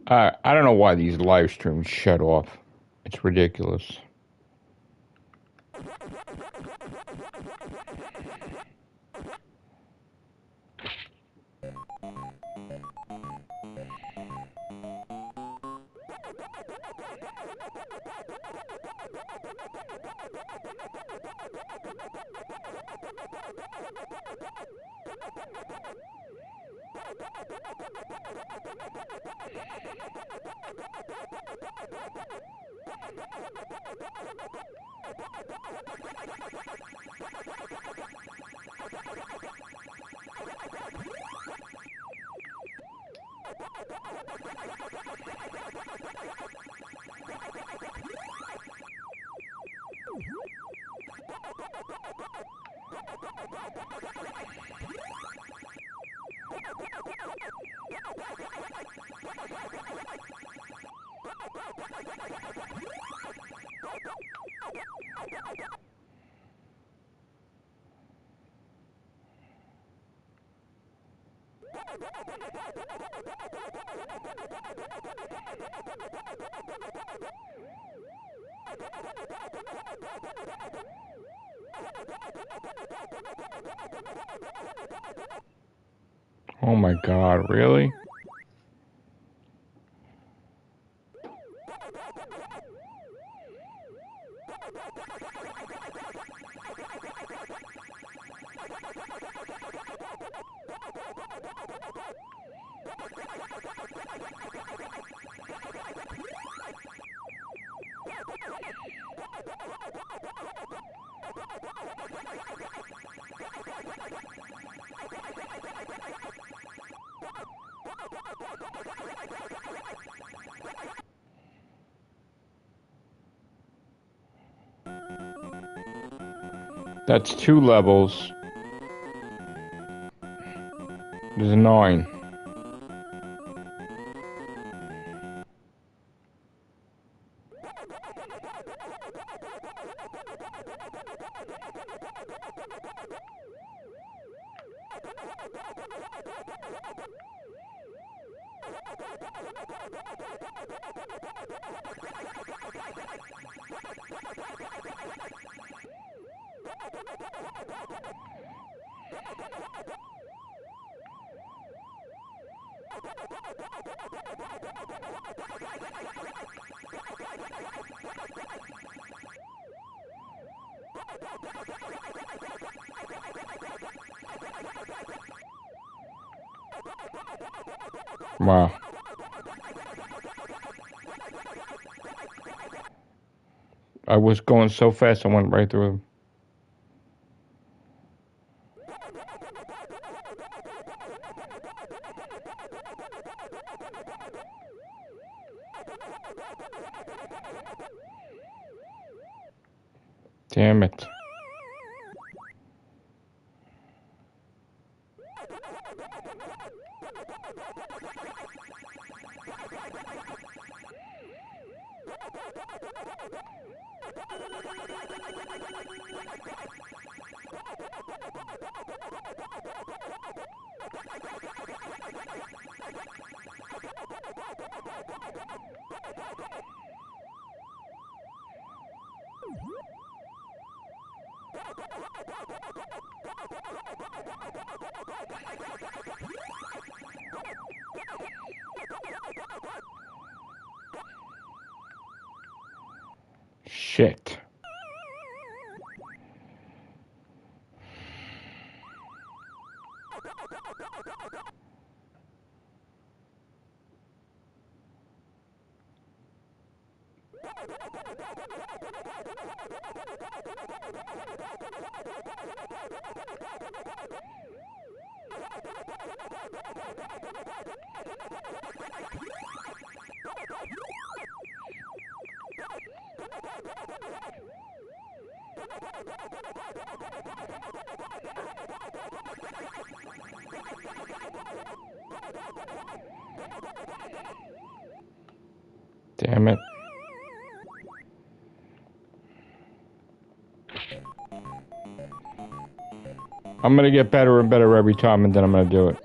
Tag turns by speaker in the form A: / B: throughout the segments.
A: I don't know why these live streams shut off. It's ridiculous. Oh my God, really? That's 2 levels. There's 9. Wow. I was going so fast I went right through them. Damn it. Shit. Damn it. I'm gonna get better and better every time, and then I'm gonna do it.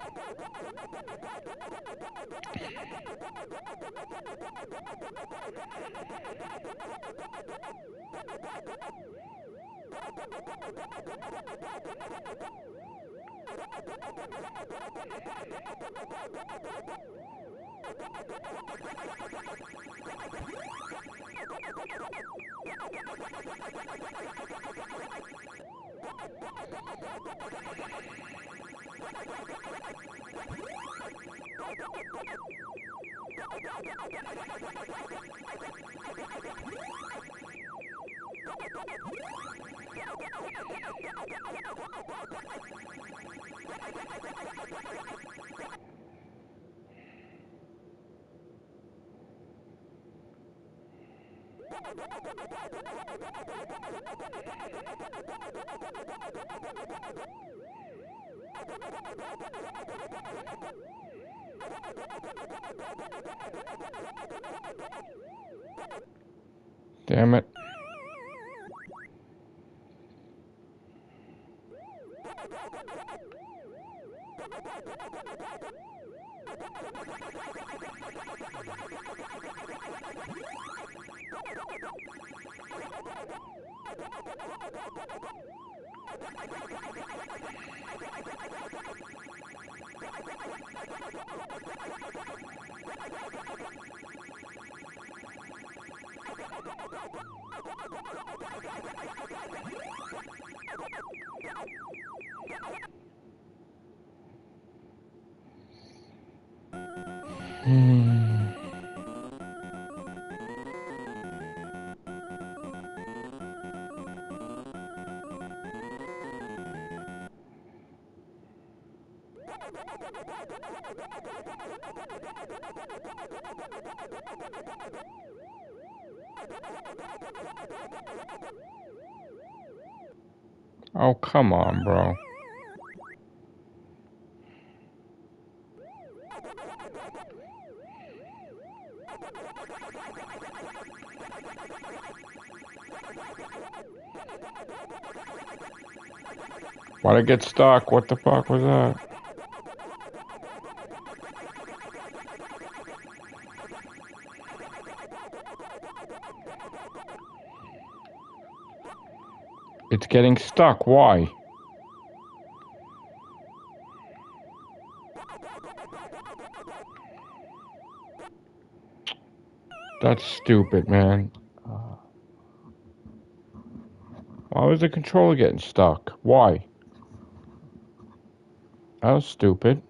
A: Damn it. Oh, come on, bro. Why'd I get stuck? What the fuck was that? It's getting stuck. Why? That's stupid, man. Why was the controller getting stuck? Why? That was stupid.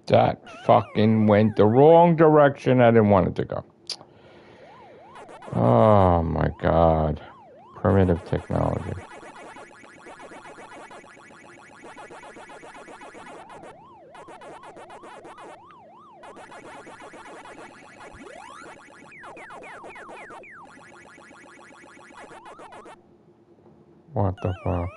A: That fucking went the wrong direction. I didn't want it to go. Oh my god. Primitive technology. What the fuck?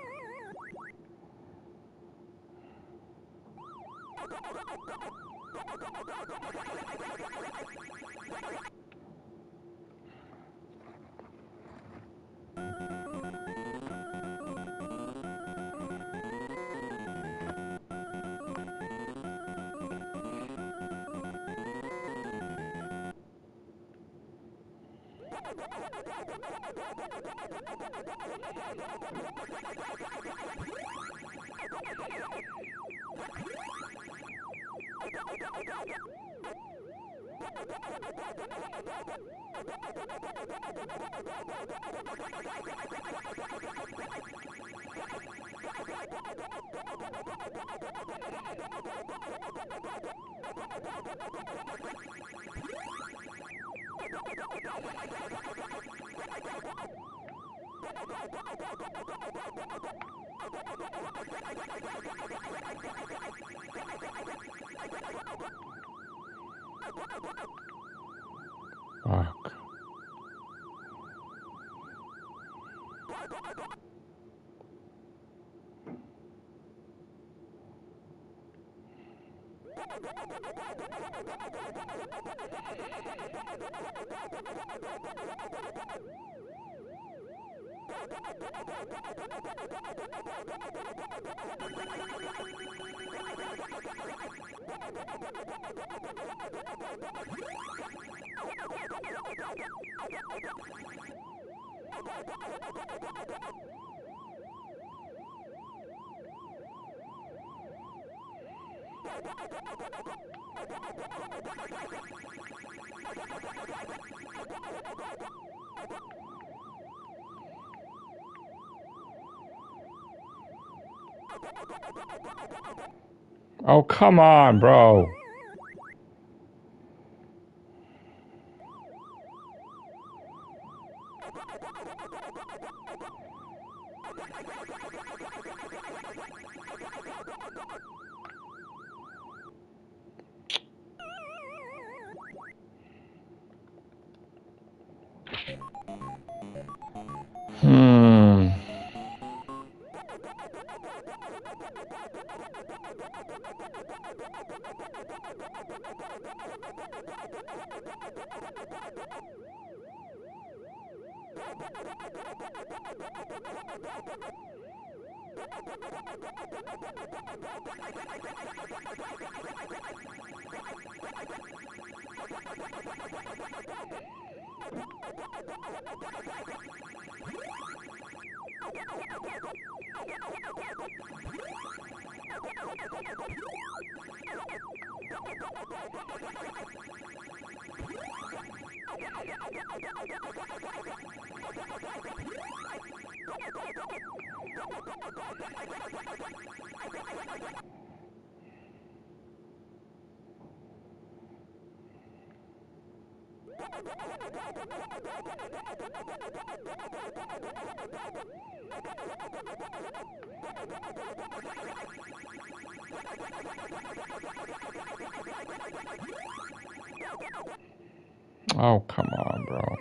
A: Fuck. Oh, come on, bro. Oh, come on, bro.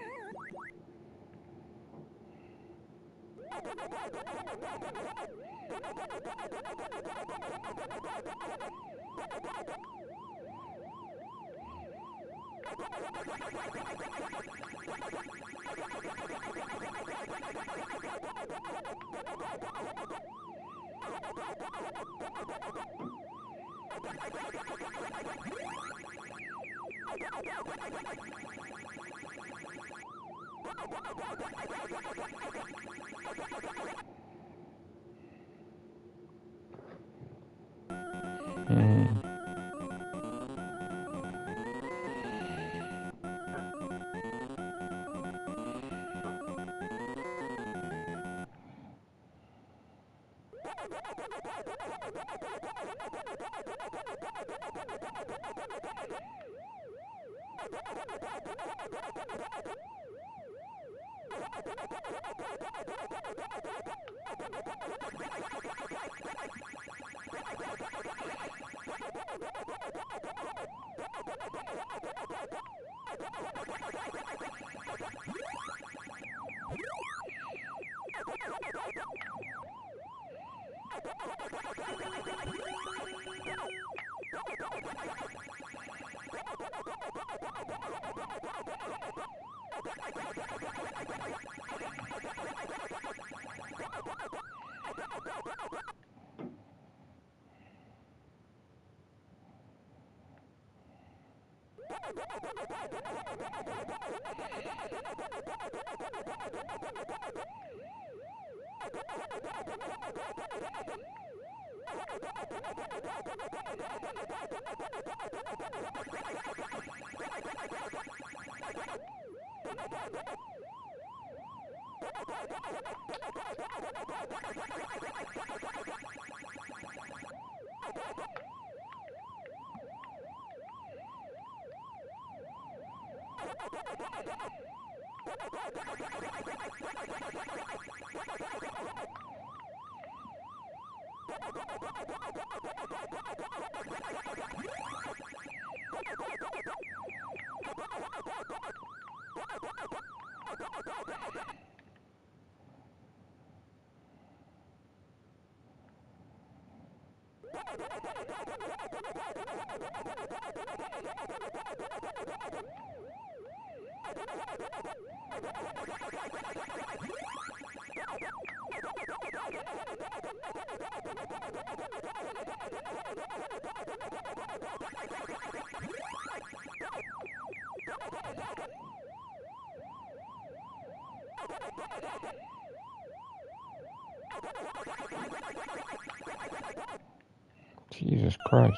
A: Jesus Christ.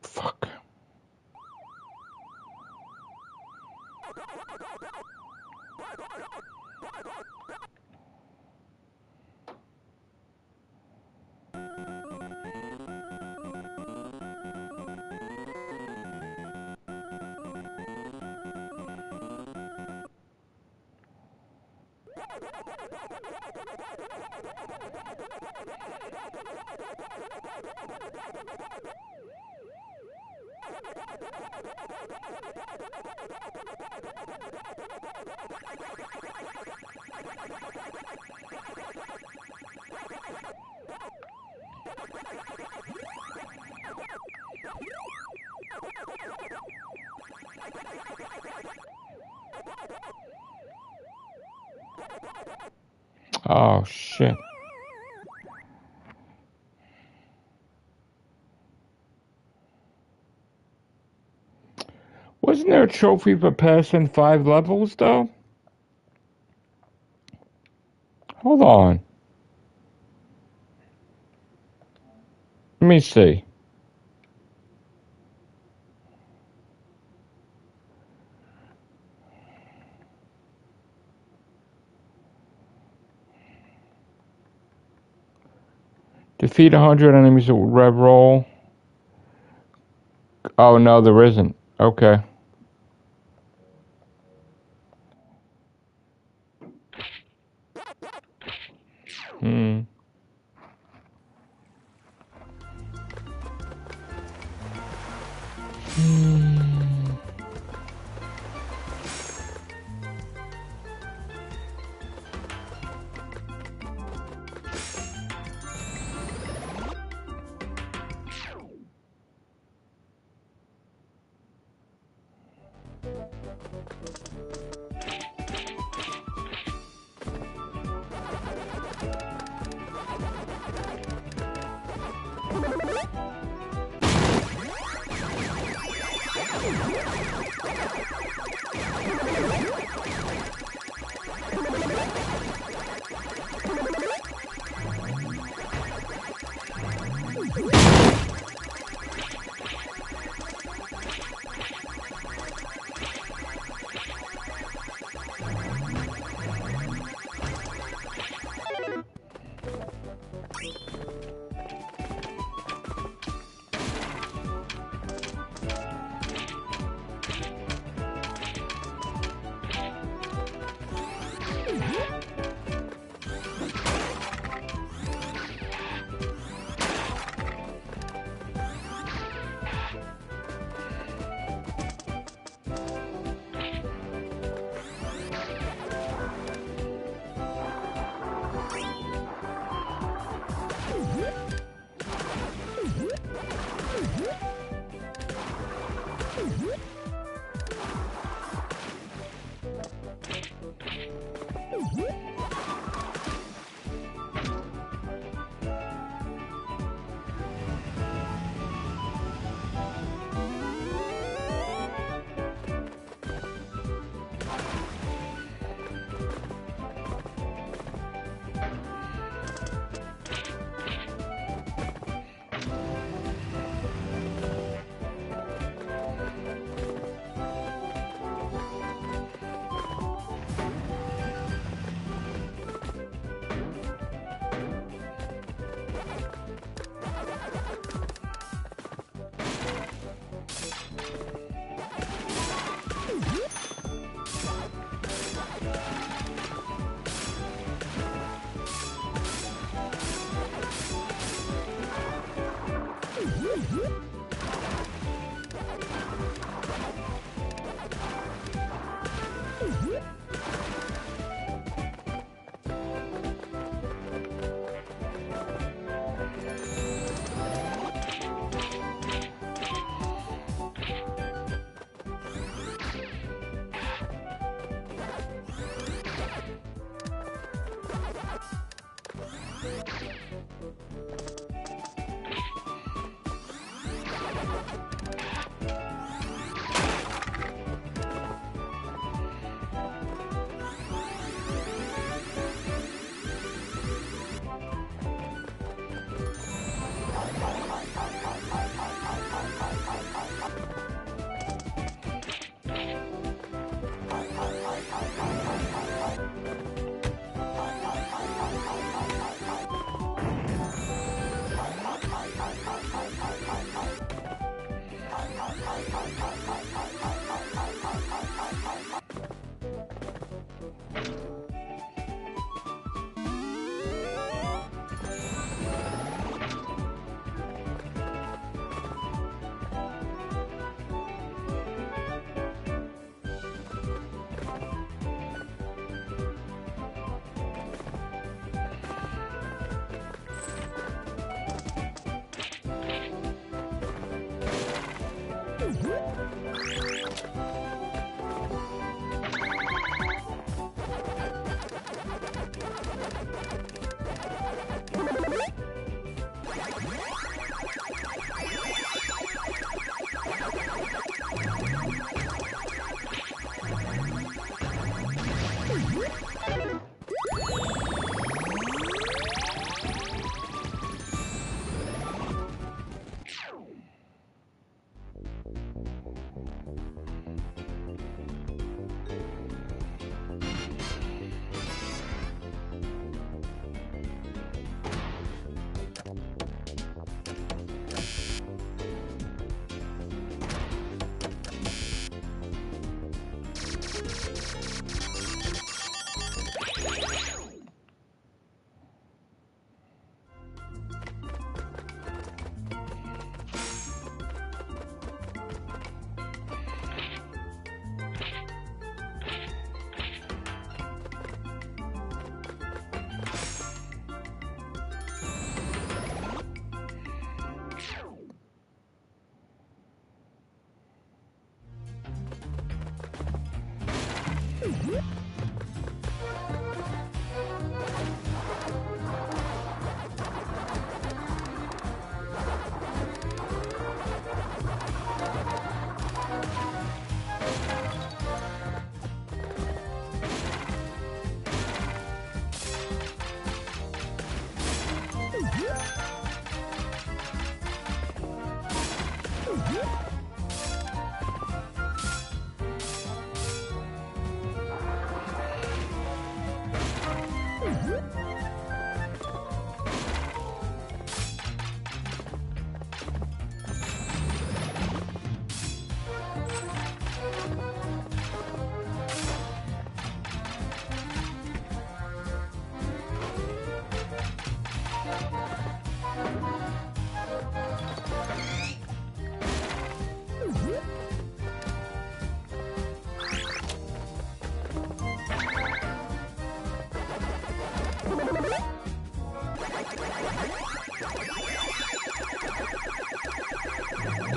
A: Fuck. Oh, shit. Wasn't there a trophy for passing 5 levels, though? Hold on. Let me see. Defeat 100 enemies with Rev Roll. Oh, no, there isn't. Okay. Hmm.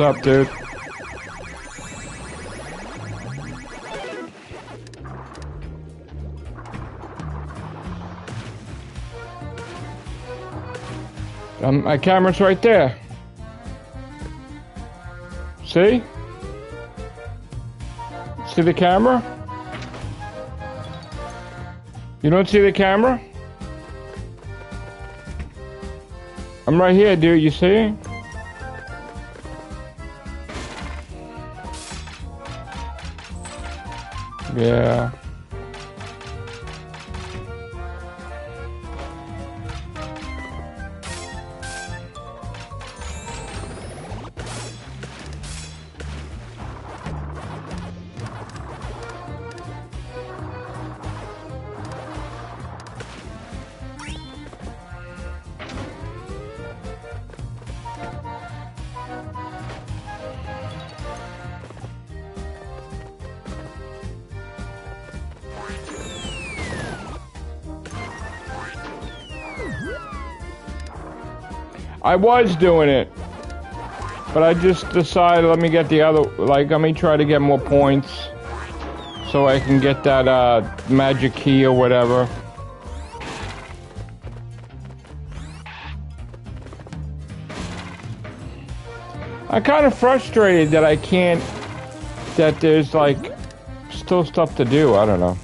A: What's up, dude? My camera's right there. See? See the camera? You don't see the camera? I'm right here, dude. You see? Yeah. I was doing it, but I just decided let me get the other, like, let me try to get more points so I can get that magic key or whatever. I'm kind of frustrated that I can't, that there's like still stuff to do. I don't know.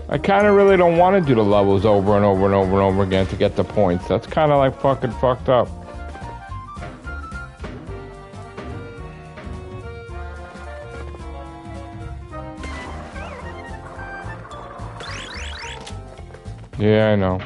A: I kind of really don't want to do the levels over and over and over and over again to get the points. That's kind of like fucking fucked up. Yeah, I know.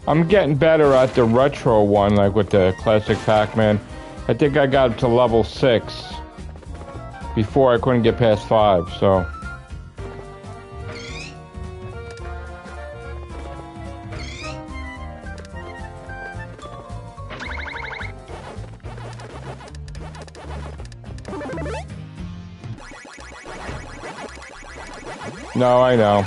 A: I'm getting better at the retro one, like with the classic Pac-Man. I think I got up to level 6. Before I couldn't get past 5, so. No, I know.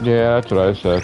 A: Yeah, that's what I said.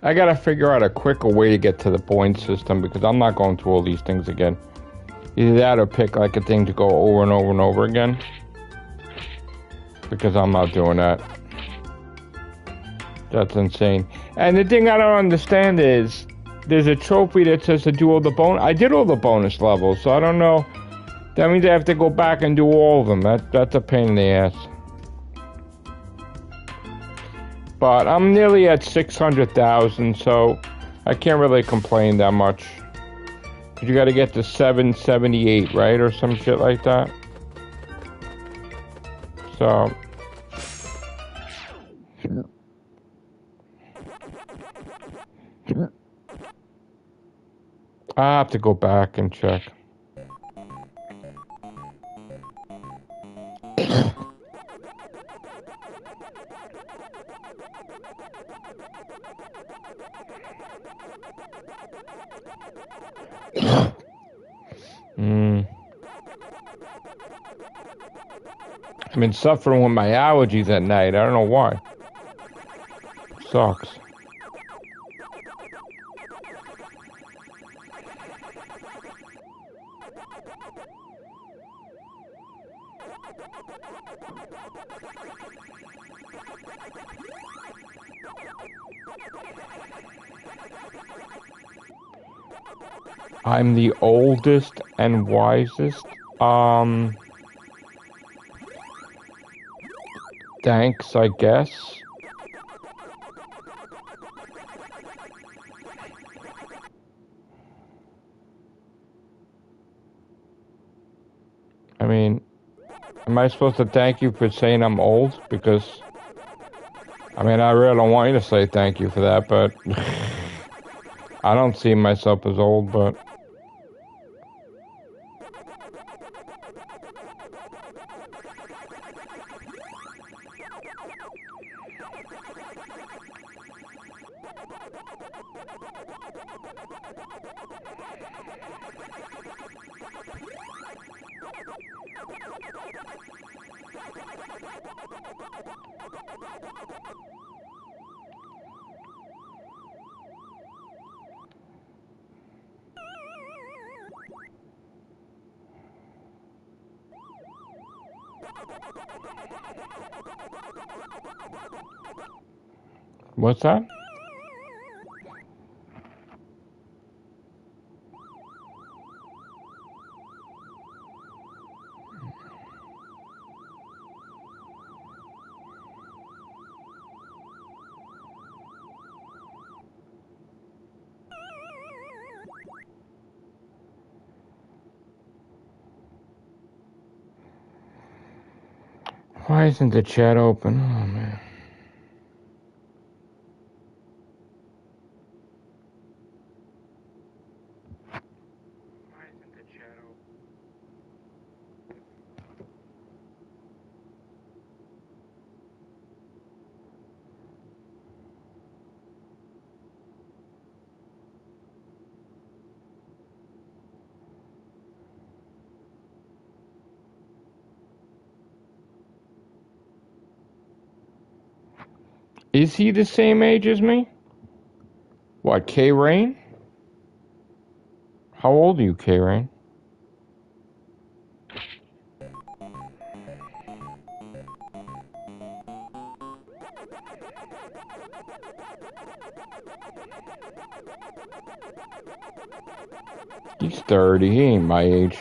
A: I gotta figure out a quicker way to get to the point system because I'm not going through all these things again. Either that or pick like a thing to go over and over and over again. Because I'm not doing that. That's insane. And the thing I don't understand is there's a trophy that says to do all the bonus. I did all the bonus levels, so I don't know. That means I have to go back and do all of them. That's a pain in the ass. But I'm nearly at 600,000, so I can't really complain that much. You gotta get to 778, right? Or some shit like that. So... I have to go back and check. I've been suffering with my allergies at night. I don't know why. Sucks. I'm the oldest and wisest. Thanks, I guess. I mean, am I supposed to thank you for saying I'm old? Because, I mean, I really don't want you to say thank you for that, but I don't see myself as old, but... What's that? Why isn't the chat open? Oh, man. Is he the same age as me? What, K-Rain? How old are you, K-Rain? He's 30, he ain't my age.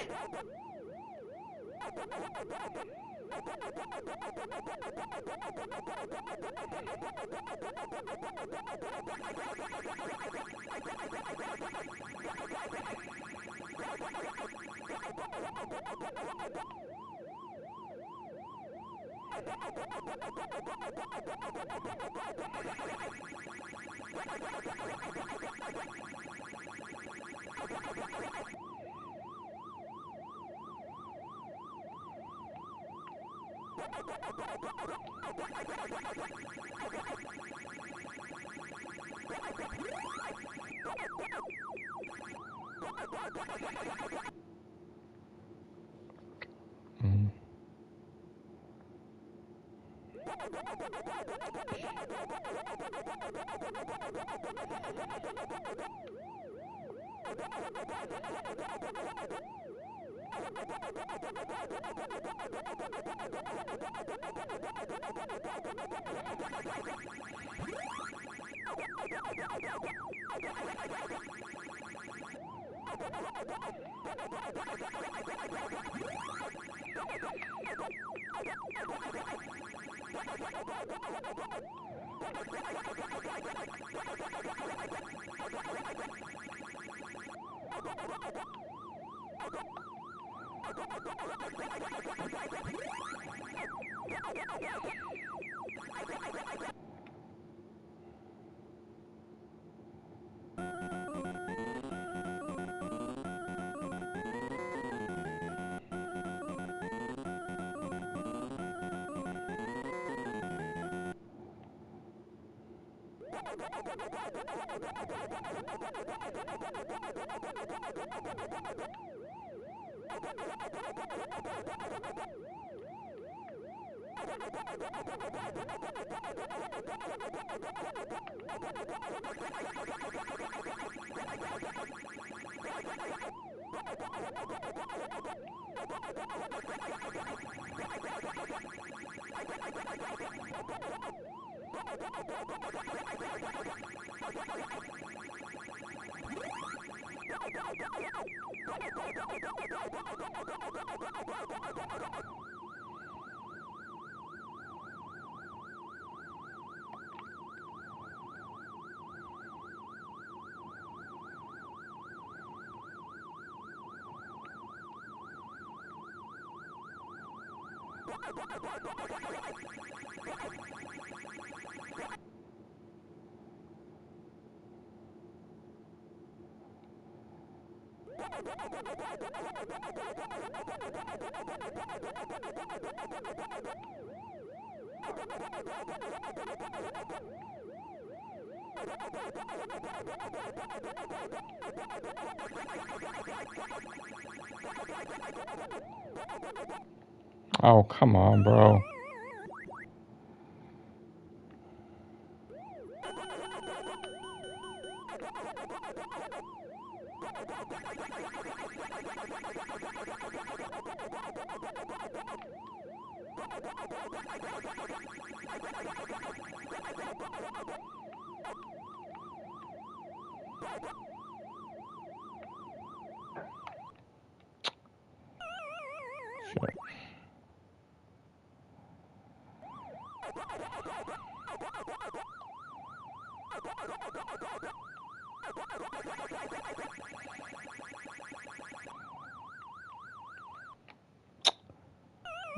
A: Oh, come on, bro.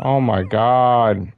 A: Oh my God.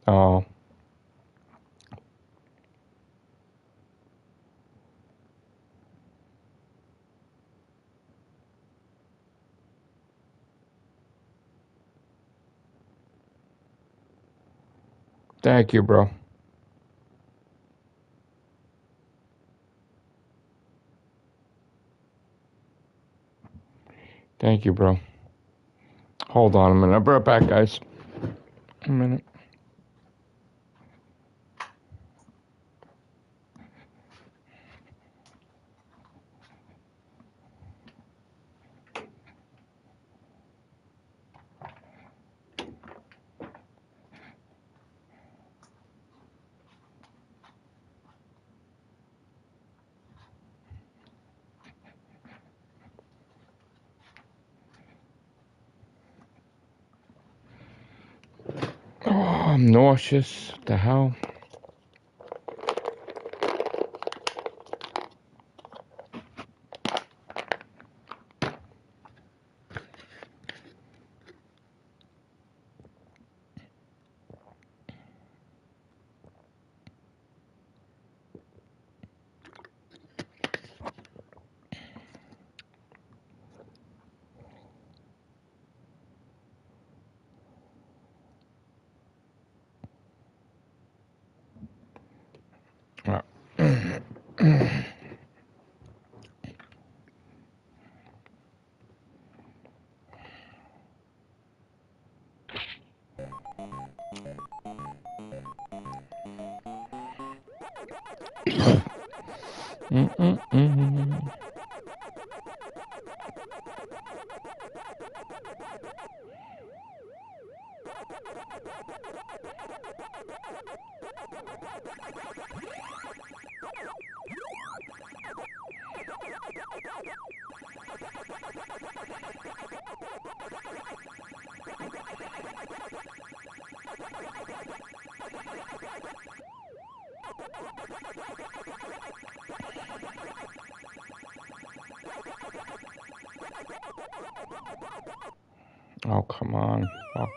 A: Oh. Thank you, bro. Thank you, bro. Hold on a minute. I'll be right back, guys. A minute. Oh, I'm nauseous. What the hell? Oh, come on. Fuck.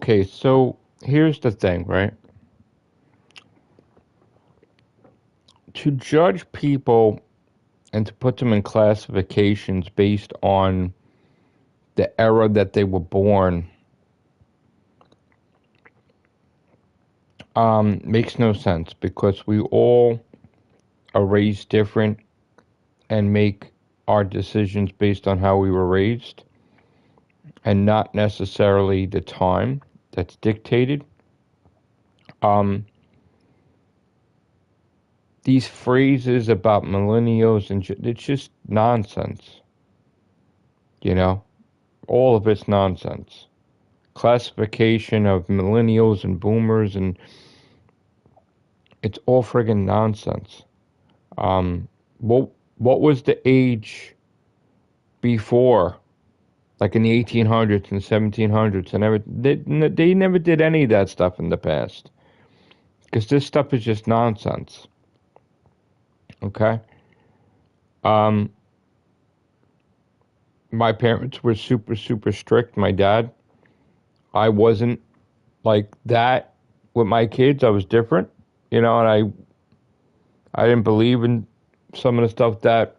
A: Okay, so here's the thing, right? To judge people and to put them in classifications based on the era that they were born makes no sense, because we all are raised different and make our decisions based on how we were raised and not necessarily the time that's dictated. These phrases about millennials it's just nonsense. You know, all of it's nonsense. Classification of millennials and boomers, and it's all friggin' nonsense. What was the age before, like in the 1800s and 1700s, and they never did any of that stuff in the past, because this stuff is just nonsense. Okay. My parents were super, super strict. My dad, I wasn't like that with my kids. I was different, and I didn't believe in some of the stuff that,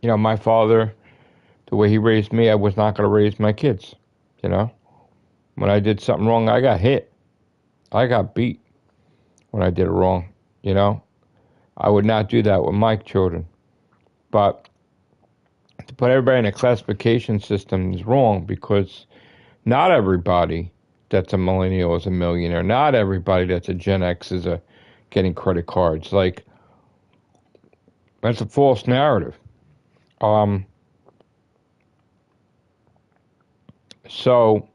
A: my father, the way he raised me, I was not going to raise my kids. When I did something wrong, I got hit. I got beat when I did it wrong. I would not do that with my children. But to put everybody in a classification system is wrong, because not everybody that's a millennial is a millionaire. Not everybody that's a Gen X is getting credit cards. Like, that's a false narrative. So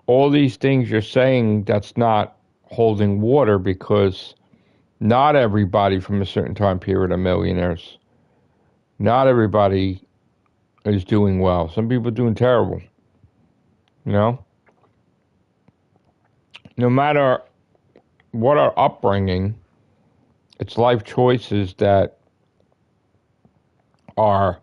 A: all these things you're saying, that's not holding water, because not everybody from a certain time period are millionaires. Not everybody is doing well. Some people are doing terrible. No matter what our upbringing, it's life choices that are,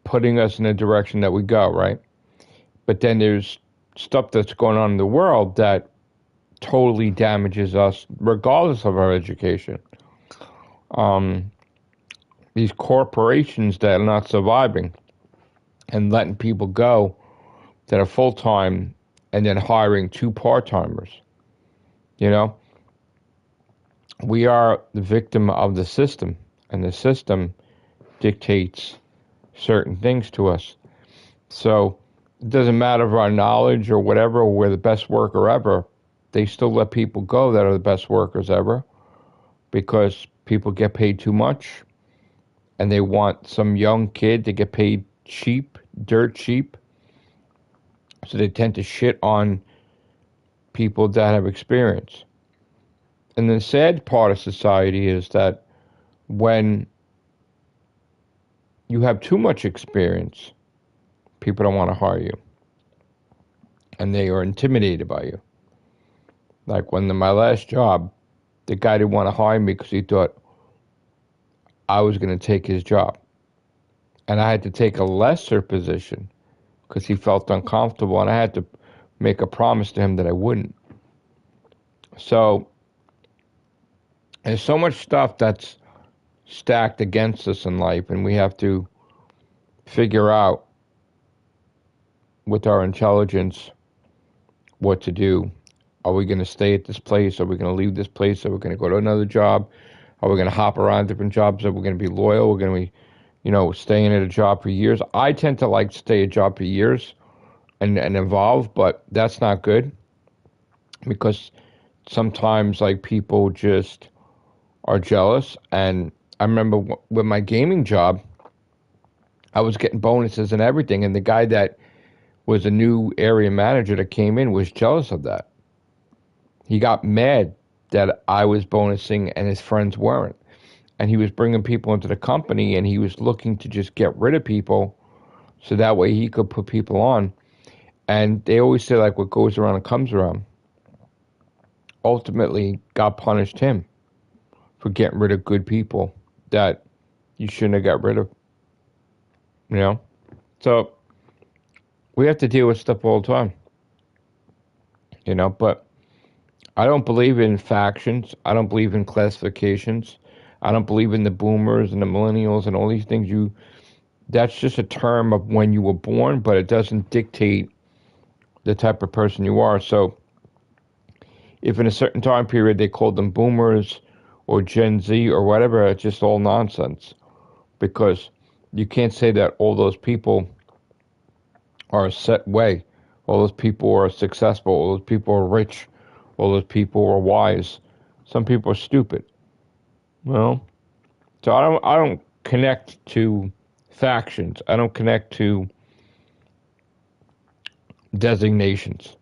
A: putting us in the direction that we go, right? But then there's stuff that's going on in the world that totally damages us, regardless of our education. These corporations that are not surviving and letting people go that are full-time and then hiring 2 part-timers. We are the victim of the system, and the system dictates certain things to us. So it doesn't matter if our knowledge or whatever, or we're the best worker ever, they still let people go that are the best workers ever, because people get paid too much, and they want some young kid to get paid cheap, dirt cheap. So they tend to shit on people that have experience. And the sad part of society is that when you have too much experience, people don't want to hire you. And they are intimidated by you. Like when my last job, the guy didn't want to hire me because he thought I was going to take his job. And I had to take a lesser position because he felt uncomfortable, and I had to make a promise to him that I wouldn't. So there's so much stuff that's stacked against us in life, and we have to figure out with our intelligence what to do. Are we going to stay at this place? Are we going to leave this place? Are we going to go to another job? Are we going to hop around different jobs? Are we going to be loyal? We're going to be, staying at a job for years. I tend to like to stay at a job for years and evolve, but that's not good, because sometimes like people just are jealous. And I remember with my gaming job, I was getting bonuses and everything, and the guy that was a new area manager that came in was jealous of that. He got mad that I was bonusing and his friends weren't. And he was bringing people into the company, and he was looking to just get rid of people so that way he could put people on. And they always say, like, what goes around comes around. Ultimately, God punished him for getting rid of good people that you shouldn't have got rid of. So we have to deal with stuff all the time. But I don't believe in factions. I don't believe in classifications. I don't believe in the boomers and the millennials and all these things. That's just a term of when you were born, but it doesn't dictate the type of person you are. So if in a certain time period they called them boomers or Gen Z or whatever, it's just all nonsense. Because you can't say that all those people are a set way. All those people are successful. All those people are rich. All those people are wise. Some people are stupid. Well, so I don't connect to factions. I don't connect to designations.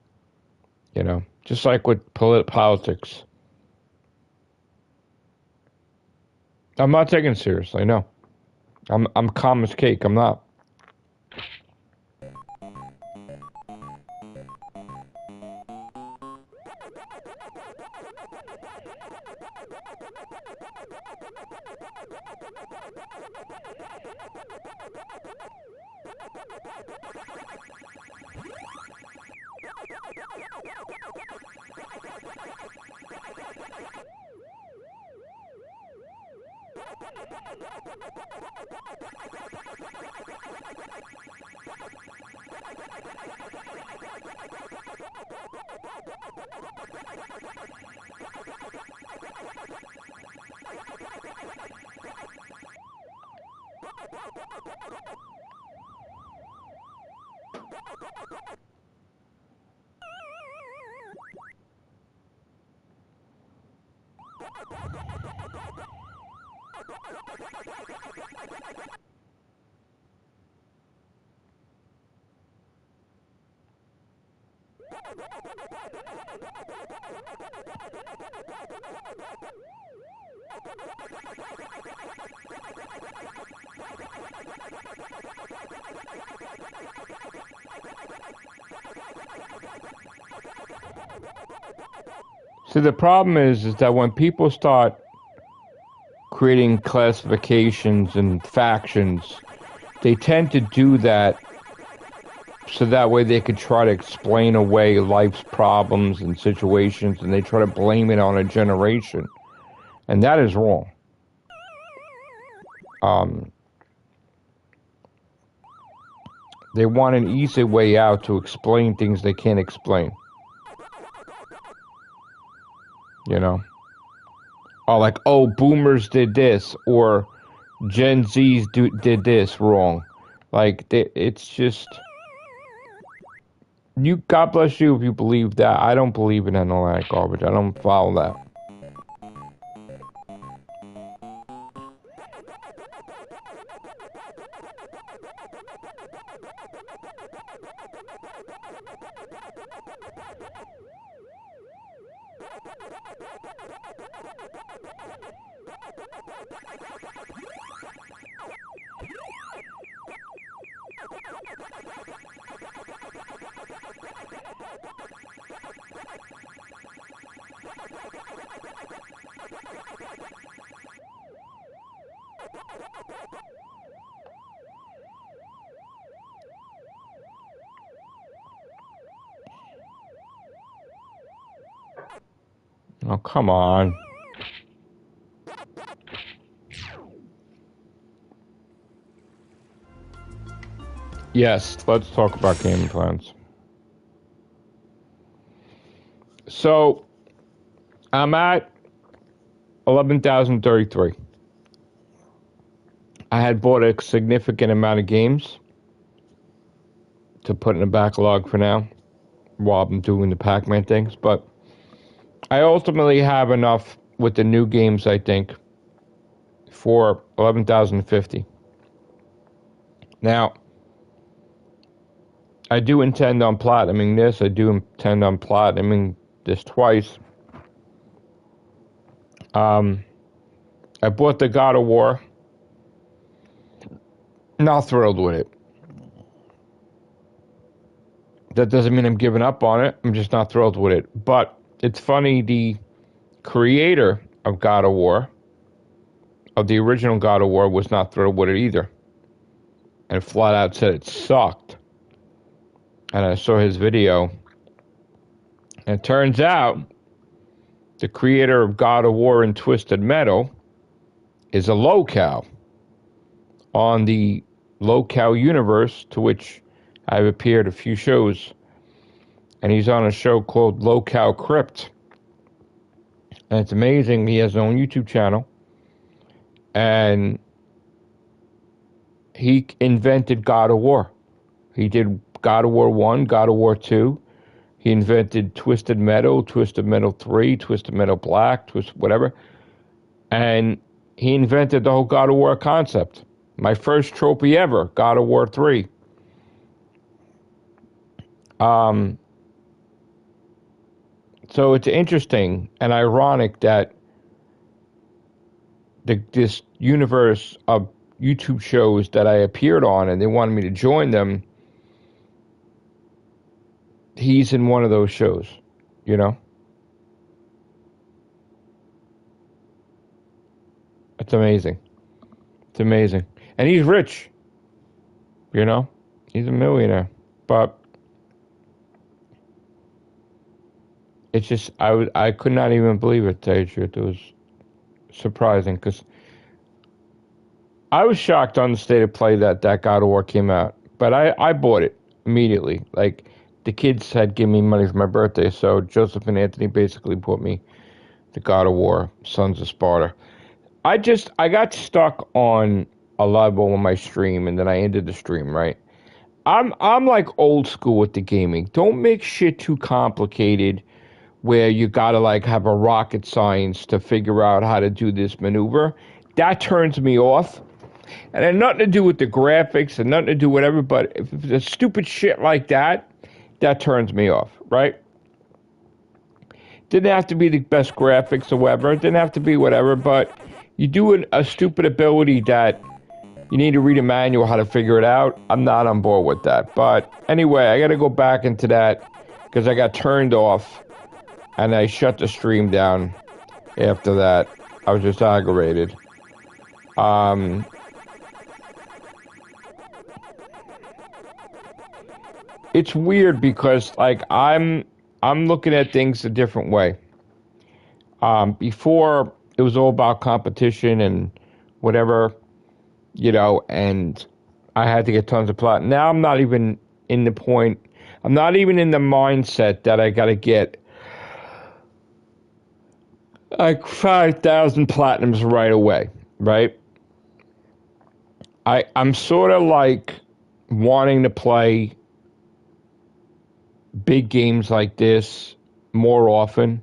A: You know, just like with politics. I'm not taking it seriously. No, I'm calm as cake. I'm not. See, the problem is that when people start creating classifications and factions, they tend to do that so that way they could try to explain away life's problems and situations, and they try to blame it on a generation. And that is wrong. They want an easy way out to explain things they can't explain. You know? Or like, oh, boomers did this, or Gen Zs did this wrong. Like, it's just... God bless you if you believe that. I don't believe in all that garbage. I don't follow that. Oh, come on. Yes, let's talk about gaming plans. So, I'm at 11,033. I had bought a significant amount of games to put in a backlog for now while I'm doing the Pac-Man things, but I ultimately have enough with the new games, I think, for 11,050. Now, I do intend on platinuming this. I do intend on platinuming this twice. I bought the God of War. Not thrilled with it. That doesn't mean I'm giving up on it. I'm just not thrilled with it. But it's funny, the creator of God of War, of the original God of War, was not thrilled with it either. And flat out said it sucked. And I saw his video. And it turns out the creator of God of War and Twisted Metal is a locale on the locale universe, to which I've appeared a few shows. And he's on a show called Locale Crypt. And it's amazing. He has his own YouTube channel. And he invented God of War. He did God of War 1, God of War 2. He invented Twisted Metal 3, Twisted Metal Black, whatever. And he invented the whole God of War concept. My first trophy ever, God of War 3. So it's interesting and ironic that this universe of YouTube shows that I appeared on and they wanted me to join them, he's in one of those shows, you know? It's amazing. It's amazing. And he's rich, you know? He's a millionaire. But it's just, I could not even believe it, to tell you the truth. It was surprising, because I was shocked on the state of play that God of War came out. But I bought it immediately. Like, the kids had given me money for my birthday, so Joseph and Anthony basically bought me the God of War, Sons of Sparta. I got stuck on a level on my stream, and then I ended the stream, right? I'm like old school with the gaming. Don't make shit too complicated where you gotta like have a rocket science to figure out how to do this maneuver. That turns me off. And it had nothing to do with the graphics and nothing to do with whatever, but if it's a stupid shit like that, that turns me off, right? Didn't have to be the best graphics or whatever. It didn't have to be whatever, but you do a stupid ability that you need to read a manual how to figure it out. I'm not on board with that. But anyway, I got to go back into that because I got turned off and I shut the stream down after that. I was just aggravated. It's weird because like I'm looking at things a different way. Before it was all about competition and whatever, you know, and I had to get tons of platinum. Now I'm not even in the point, I'm not even in the mindset that I got to get like 5,000 platinums right away, right? I'm sort of like wanting to play big games like this more often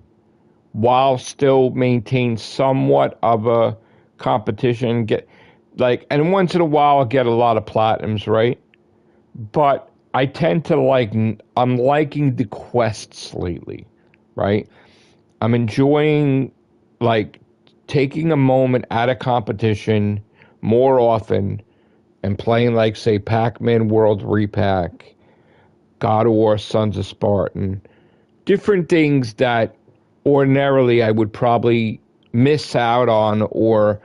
A: while still maintain somewhat of a competition. Get like, and once in a while I'll get a lot of platinums, right? But I tend to like, I'm liking the quests lately, right? I'm enjoying like taking a moment at a competition more often and playing like, say, Pac-Man World Re-PAC, God of War, Sons of Spartan, different things that ordinarily I would probably miss out on or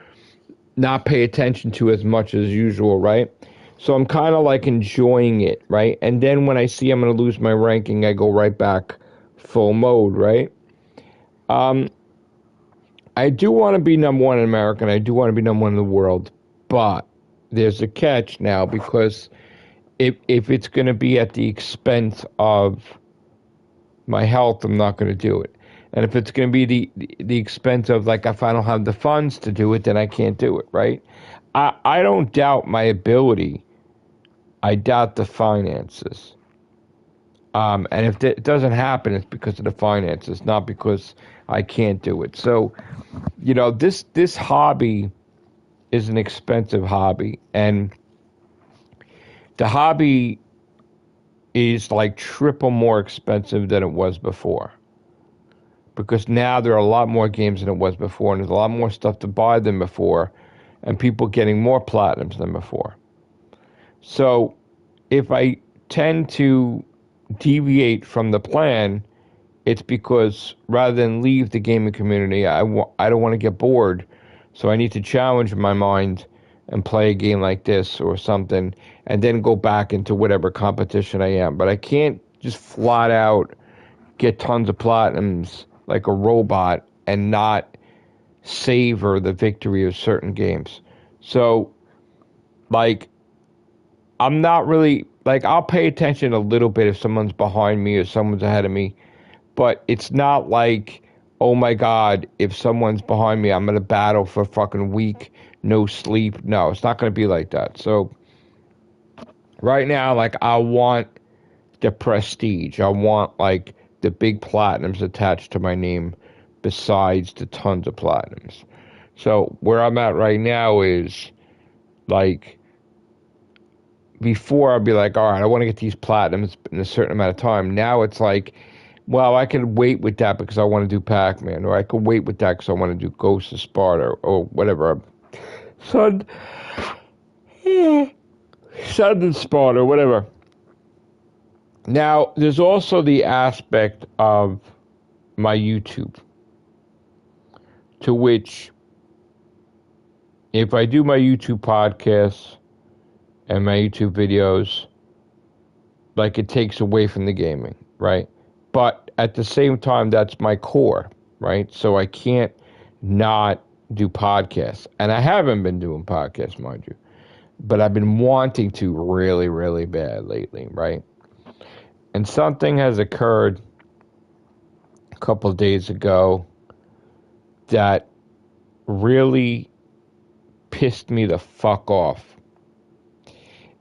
A: not pay attention to as much as usual, right? So I'm kind of like enjoying it, right? And then when I see I'm going to lose my ranking, I go right back full mode, right? I do want to be number one in America, and I do want to be number one in the world, but there's a catch now, because if it's going to be at the expense of my health, I'm not going to do it. And if it's going to be the expense of, like, if I don't have the funds to do it, then I can't do it, right? I don't doubt my ability. I doubt the finances. And if it doesn't happen, it's because of the finances, not because I can't do it. So, you know, this hobby is an expensive hobby, and the hobby is like triple more expensive than it was before. Because now there are a lot more games than it was before, and there's a lot more stuff to buy than before, and people getting more platinums than before. So if I tend to deviate from the plan, it's because rather than leave the gaming community, I don't want to get bored. So I need to challenge my mind and play a game like this or something, and then go back into whatever competition I am. But I can't just flat out get tons of platinums like a robot and not savor the victory of certain games. So, like, I'm not really, like, I'll pay attention a little bit if someone's behind me or someone's ahead of me, but it's not like, oh my God, if someone's behind me, I'm going to battle for a fucking week, no sleep. No, it's not going to be like that. So, right now, like, I want the prestige. I want, like, the big platinums attached to my name besides the tons of platinums. So, where I'm at right now is, like, before I'd be like, all right, I want to get these platinums in a certain amount of time. Now it's like, well, I can wait with that because I want to do Pac-Man, or I can wait with that because I want to do Ghost of Sparta, or whatever. Sun and Sparta, whatever. Now, there's also the aspect of my YouTube, to which, if I do my YouTube podcasts and my YouTube videos, like, it takes away from the gaming, right? But at the same time, that's my core, right? So I can't not do podcasts. And I haven't been doing podcasts, mind you. But I've been wanting to really, really bad lately, right? And something has occurred a couple of days ago that really pissed me the fuck off.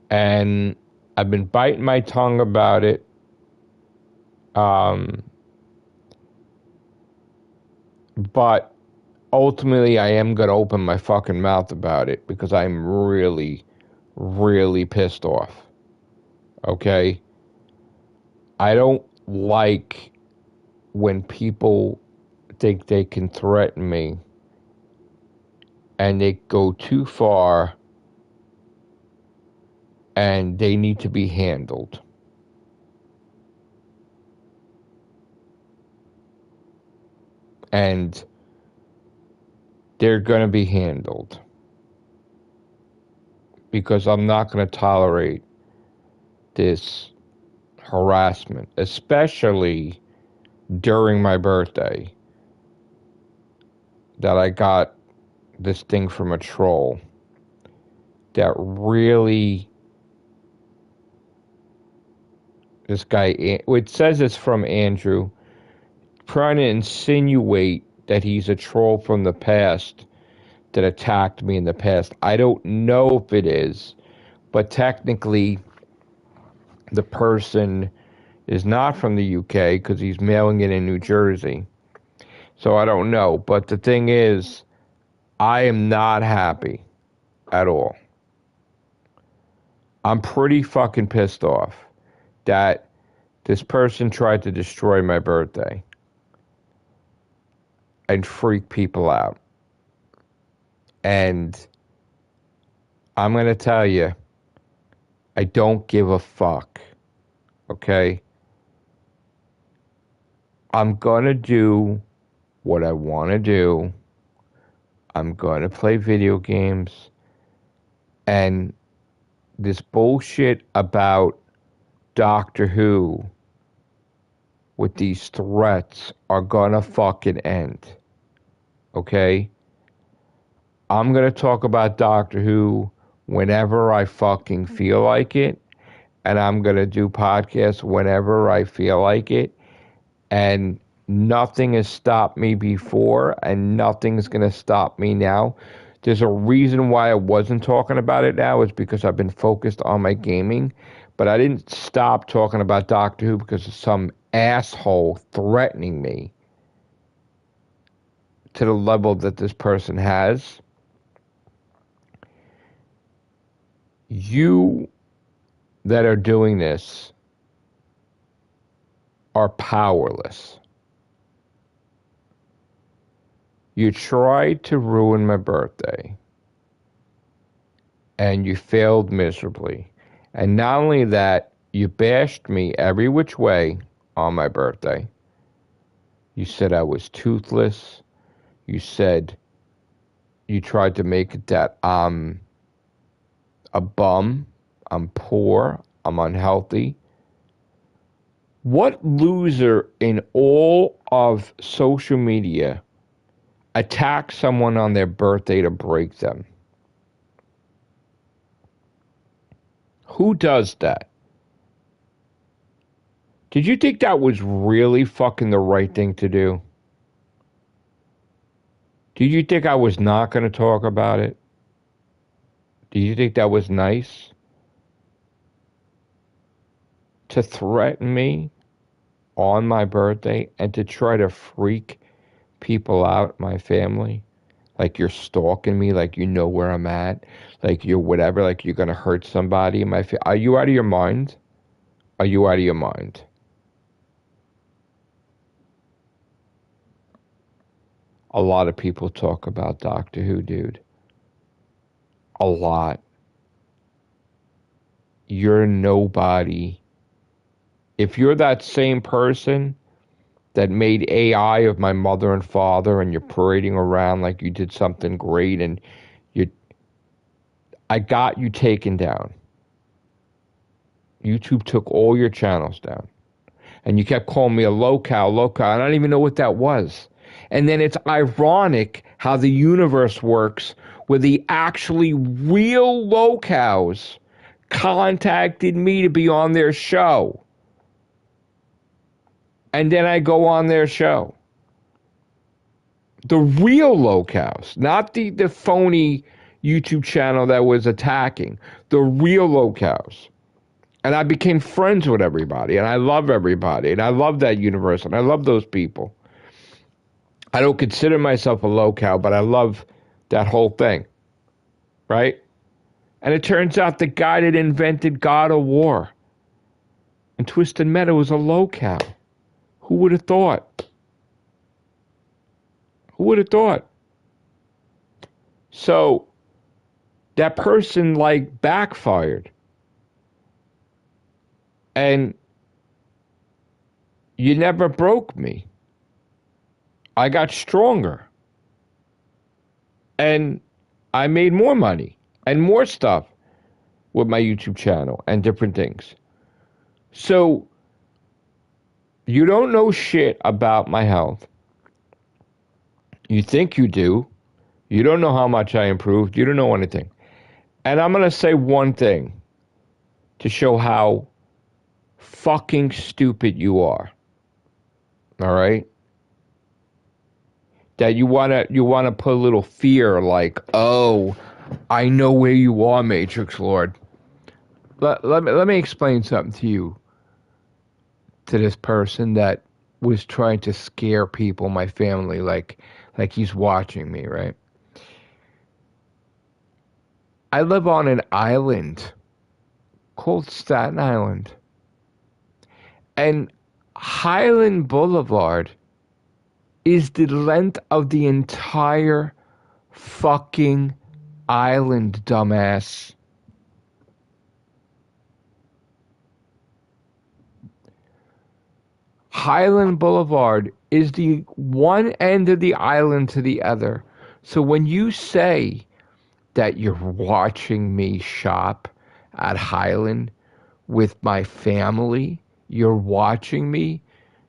A: And I've been biting my tongue about it. But ultimately, I am going to open my fucking mouth about it because I'm really, really pissed off. Okay? I don't like when people think they can threaten me and they go too far and they need to be handled. And they're going to be handled. Because I'm not going to tolerate this harassment, especially during my birthday, that I got this thing from a troll that really, this guy, it says it's from Andrew, trying to insinuate that he's a troll from the past that attacked me in the past. I don't know if it is, but technically the person is not from the UK because he's mailing it in New Jersey. So I don't know. But the thing is, I am not happy at all. I'm pretty fucking pissed off that this person tried to destroy my birthday and freak people out. And I'm going to tell you, I don't give a fuck. Okay? I'm going to do what I want to do. I'm going to play video games. And this bullshit about Doctor Who with these threats are going to fucking end. Okay? I'm going to talk about Doctor Who whenever I fucking feel like it. And I'm going to do podcasts whenever I feel like it. And nothing has stopped me before, and nothing's going to stop me now. There's a reason why I wasn't talking about it now, is because I've been focused on my gaming. But I didn't stop talking about Doctor Who because of some asshole threatening me to the level that this person has. You that are doing this are powerless. You tried to ruin my birthday, and you failed miserably. And not only that, you bashed me every which way on my birthday. You said I was toothless. You said you tried to make it that I'm a bum, I'm poor, I'm unhealthy. What loser in all of social media attack someone on their birthday to break them. Who does that? Did you think that was really fucking the right thing to do? Did you think I was not going to talk about it? Did you think that was nice? To threaten me on my birthday and to try to freak people out, my family? Like you're stalking me, like you know where I'm at, like you're whatever, like you're going to hurt somebody. Are you out of your mind? Are you out of your mind? A lot of people talk about Doctor Who, dude. A lot. You're nobody. If you're that same person that made AI of my mother and father and you're parading around like you did something great and I got you taken down. YouTube took all your channels down. And you kept calling me a locale, and I don't even know what that was. And then it's ironic how the universe works where the actually real locales contacted me to be on their show. And then I go on their show. The real locales, not the phony YouTube channel that was attacking. The real locales. And I became friends with everybody, and I love everybody, and I love that universe, and I love those people. I don't consider myself a locale, but I love that whole thing, right? And it turns out the guy that invented God of War and Twisted Metal was a locale. Who would have thought? Who would have thought? So that person like backfired. And you never broke me. I got stronger. And I made more money and more stuff with my YouTube channel and different things. So you don't know shit about my health. You think you do. You don't know how much I improved. You don't know anything. And I'm going to say one thing to show how fucking stupid you are. All right? That you wanna put a little fear like, oh, I know where you are, Matrixlord. Let me explain something to you. To this person that was trying to scare people, my family, like he's watching me, right? I live on an island called Staten Island. And Highland Boulevard is the length of the entire fucking island, dumbass. Highland Boulevard is the one end of the island to the other. So when you say that you're watching me shop at Highland with my family, you're watching me,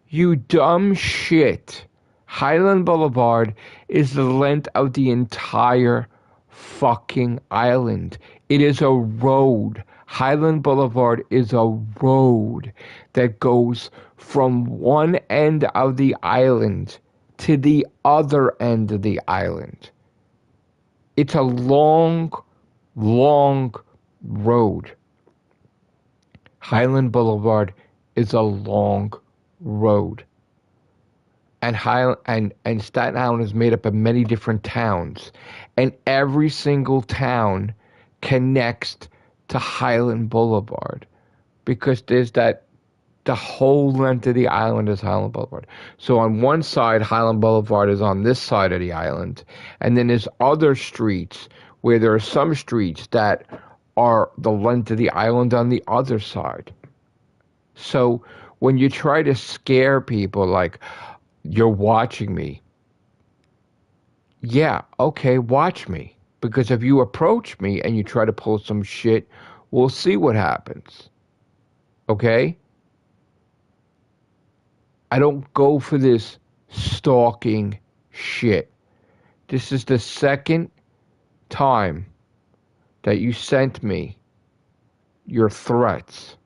A: you dumb shit. Highland Boulevard is the length of the entire fucking island. It is a road. Highland Boulevard is a road that goes from one end of the island to the other end of the island. It's a long, long road. Highland Boulevard is a long road. And Staten Island is made up of many different towns. And every single town connects to Highland Boulevard. Because there's the whole length of the island is Highland Boulevard. So on one side, Highland Boulevard is on this side of the island. And then there's other streets where there are some streets that are the length of the island on the other side. So when you try to scare people like, you're watching me. Yeah, okay, watch me. Because if you approach me and you try to pull some shit, we'll see what happens. Okay? I don't go for this stalking shit. This is the second time that you sent me your threats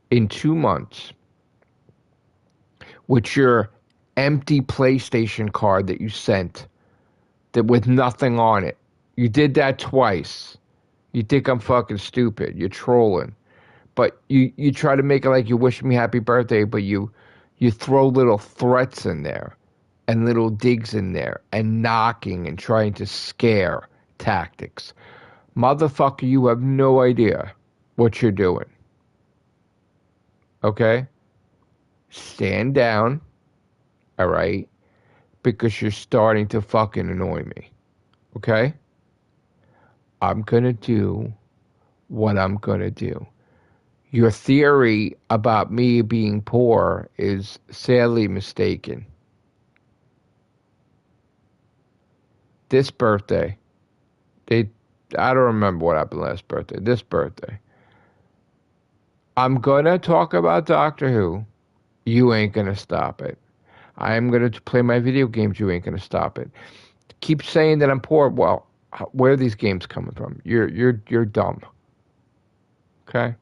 A: in 2 months with your empty PlayStation card that you sent that with nothing on it. You did that twice. You think I'm fucking stupid. You're trolling. But you try to make it like you wish me happy birthday, but you throw little threats in there and little digs in there and knocking and trying to scare tactics. Motherfucker, you have no idea what you're doing. Okay? Stand down, all right? Because you're starting to fucking annoy me. Okay? I'm gonna do what I'm gonna do. Your theory about me being poor is sadly mistaken. This birthday, I don't remember what happened last birthday. This birthday, I'm gonna talk about Doctor Who. You ain't gonna stop it. I am gonna play my video games. You ain't gonna stop it. Keep saying that I'm poor. Well, where are these games coming from? You're dumb. Okay?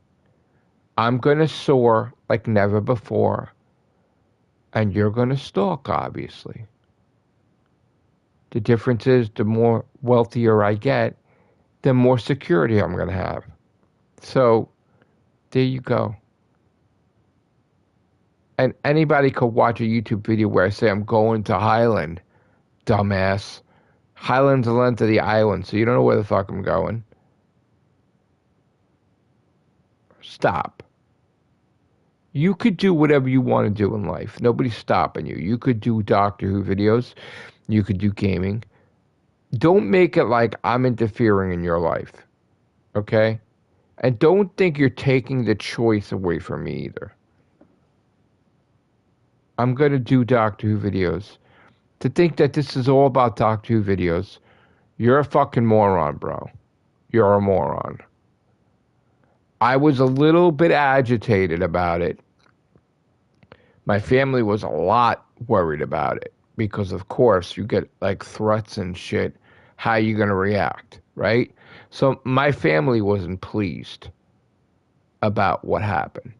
A: I'm gonna soar like never before, and you're gonna stalk, obviously. The difference is the more wealthier I get, the more security I'm gonna have. So, there you go. And anybody could watch a YouTube video where I say I'm going to Highland, dumbass. Highland's the length of the island, so you don't know where the fuck I'm going. Stop. You could do whatever you want to do in life. Nobody's stopping you. You could do Doctor Who videos. You could do gaming. Don't make it like I'm interfering in your life. Okay? And don't think you're taking the choice away from me either. I'm going to do Doctor Who videos. To think that this is all about Doctor Who videos, you're a fucking moron, bro. You're a moron. I was a little bit agitated about it. My family was a lot worried about it because, of course, you get like threats and shit. How you going to react, right? So my family wasn't pleased about what happened.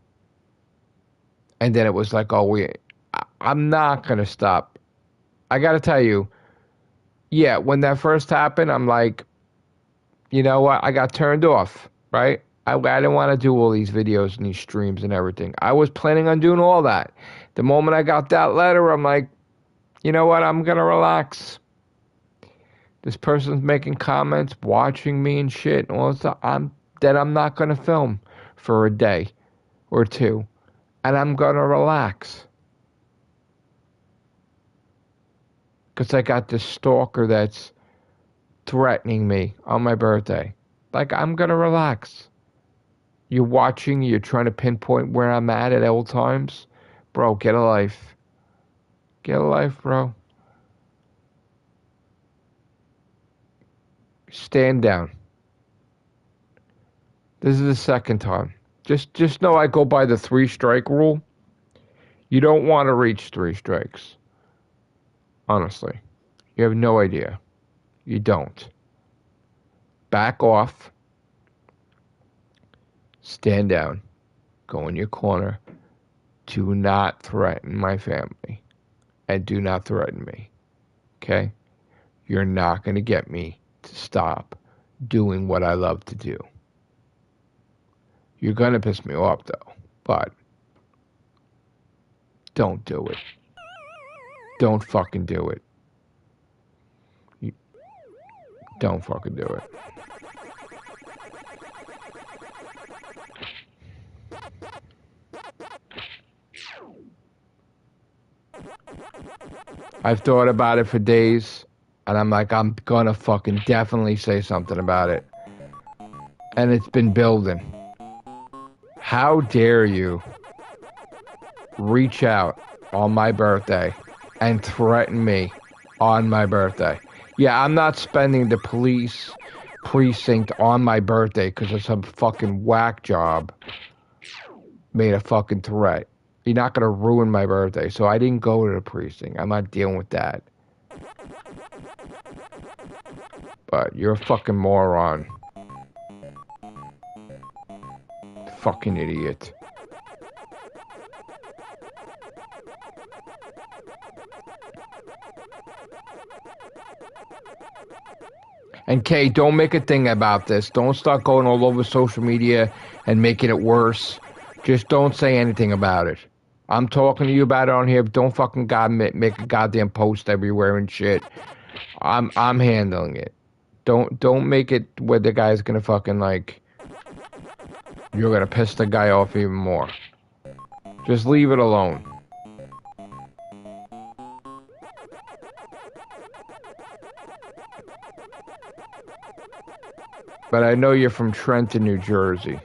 A: And then it was like, I'm not going to stop. I got to tell you, yeah, when that first happened, I'm like, you know what? I got turned off, right? I didn't want to do all these videos and these streams and everything. I was planning on doing all that. The moment I got that letter, I'm like, you know what? I'm going to relax. This person's making comments, watching me and shit. And all this stuff. I'm not going to film for a day or two. And I'm going to relax. Because I got this stalker that's threatening me on my birthday. Like, I'm going to relax. You're watching, you're trying to pinpoint where I'm at all times. Bro, get a life. Get a life, bro. Stand down. This is the second time. Just know I go by the 3-strike rule. You don't want to reach 3 strikes. Honestly. You have no idea. You don't. Back off. Stand down. Go in your corner. Do not threaten my family. And do not threaten me. Okay? You're not going to get me to stop doing what I love to do. You're going to piss me off, though. But don't do it. Don't fucking do it. Don't fucking do it. I've thought about it for days, and I'm like, I'm gonna fucking definitely say something about it. And it's been building. How dare you reach out on my birthday and threaten me on my birthday? Yeah, I'm not spending the police precinct on my birthday because of some fucking whack job made a fucking threat. You're not going to ruin my birthday. So I didn't go to the precinct. I'm not dealing with that. But you're a fucking moron. Fucking idiot. And Kay, don't make a thing about this. Don't start going all over social media and making it worse. Just don't say anything about it. I'm talking to you about it on here, but don't fucking make a goddamn post everywhere and shit. I'm handling it. Don't make it where the guy's gonna fucking like, you're gonna piss the guy off even more. Just leave it alone. But I know you're from Trenton, New Jersey.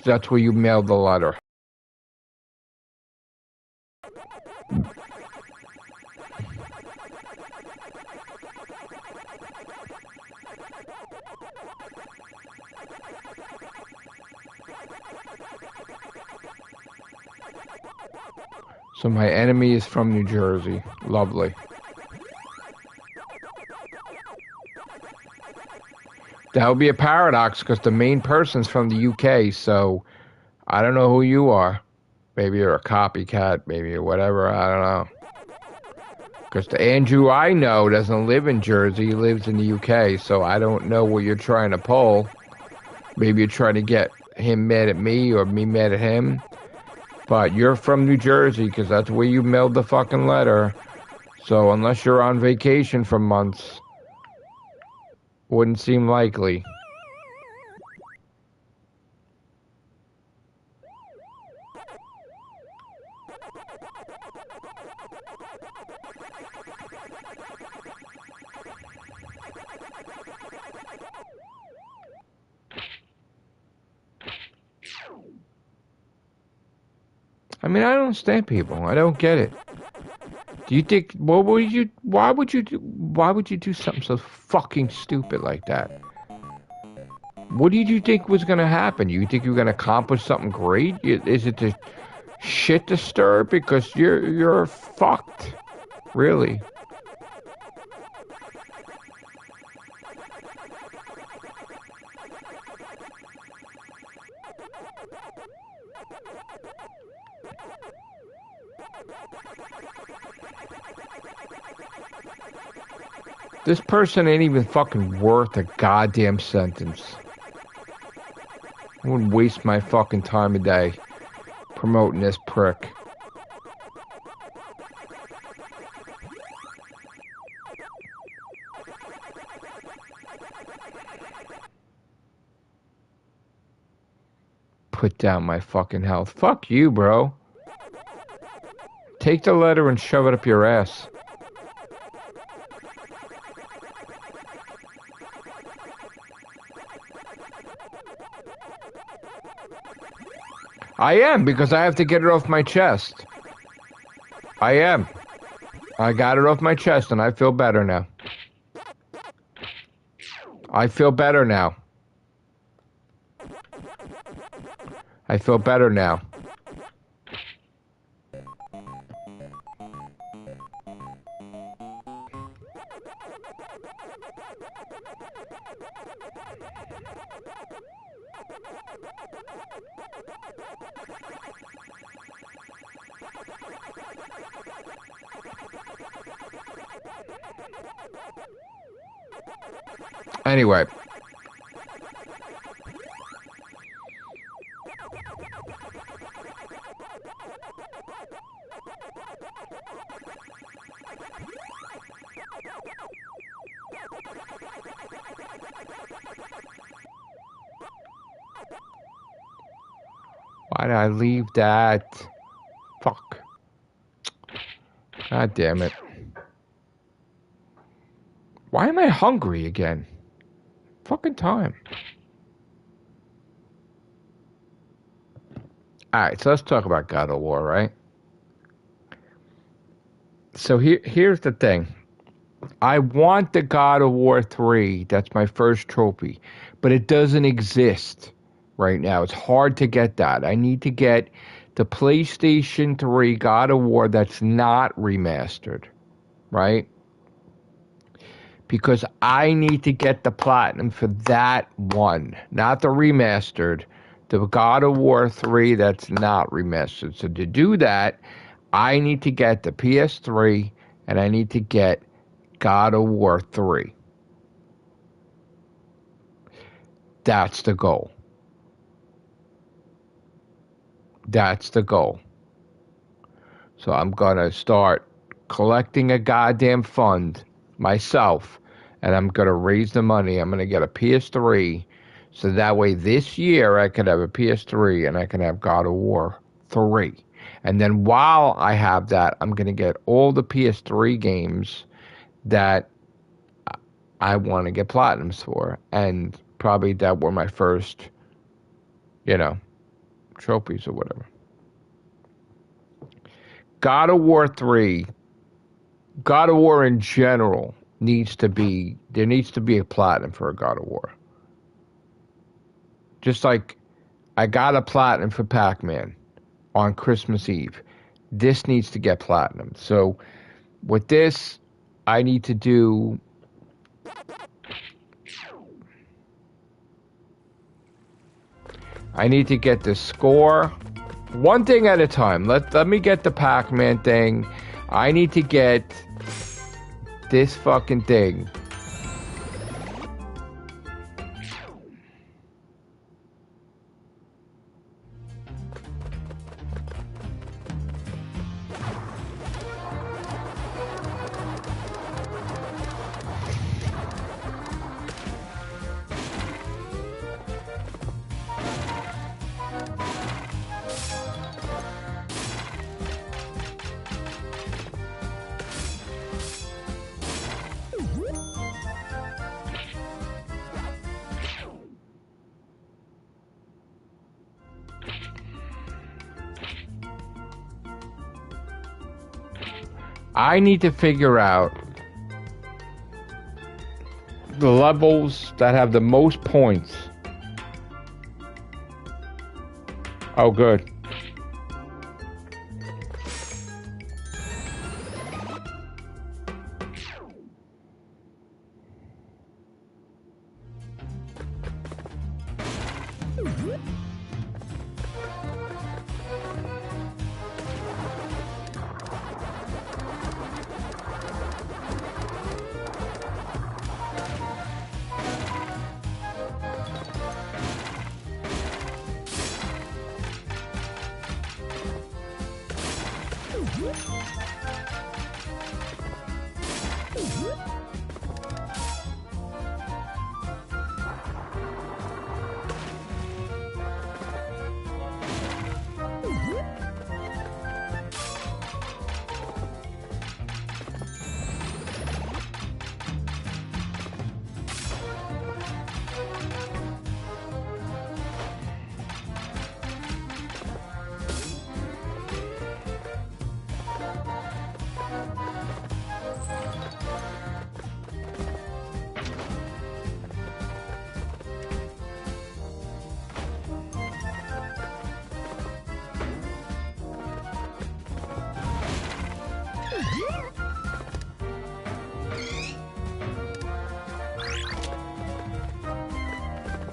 A: That's where you mailed the letter. So my enemy is from New Jersey. Lovely. That would be a paradox because the main person's from the UK, so I don't know who you are. Maybe you're a copycat, maybe you're whatever, I don't know. Because the Andrew I know doesn't live in Jersey, he lives in the UK, so I don't know what you're trying to pull. Maybe you're trying to get him mad at me or me mad at him. But you're from New Jersey because that's where you mailed the fucking letter. So unless you're on vacation for months, wouldn't seem likely. I mean, I don't understand people. I don't get it. Do you think, why would you do something so fucking stupid like that? What did you think was going to happen? You think you're going to accomplish something great? Is it to shit to stir? Because you're fucked. Really. This person ain't even fucking worth a goddamn sentence. I wouldn't waste my fucking time a day promoting this prick. Put down my fucking health. Fuck you, bro. Take the letter and shove it up your ass. I am, because I have to get it off my chest. I am. I got it off my chest and I feel better now. I feel better now. I feel better now. Anyway. Why did I leave that? Fuck. God damn it. Why am I hungry again? Fucking time. Alright, so let's talk about God of War, right? So here's the thing. I want the God of War 3. That's my first trophy. But it doesn't exist right now. It's hard to get that. I need to get the PlayStation 3 God of War that's not remastered, right? Because I need to get the platinum for that one, not the remastered, the God of War 3 that's not remastered. So to do that, I need to get the PS3 and I need to get God of War 3. That's the goal. That's the goal. So I'm going to start collecting a goddamn fund myself, and I'm going to raise the money. I'm going to get a PS3, so that way this year I could have a PS3 and I can have God of War 3. And then while I have that, I'm going to get all the PS3 games that I want to get platinums for, and probably that were my first, trophies or whatever. God of War 3, God of War in general there needs to be a platinum for a God of War. Just like I got a platinum for PAC-MAN on Christmas Eve. This needs to get platinum. So with this, I need to do get the score one thing at a time. Let me get the PAC-MAN thing. I need to get this fucking thing. I need to figure out the levels that have the most points. Oh, good.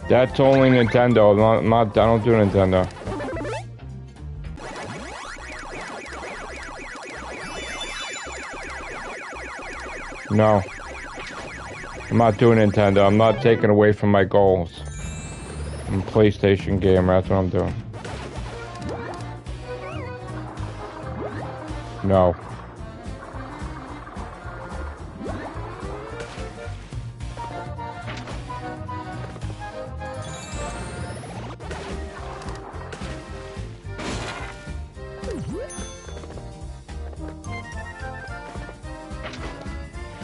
A: That's only Nintendo. I don't do Nintendo. No. I'm not doing Nintendo. I'm not taking away from my goals. I'm a PlayStation gamer. That's what I'm doing. No.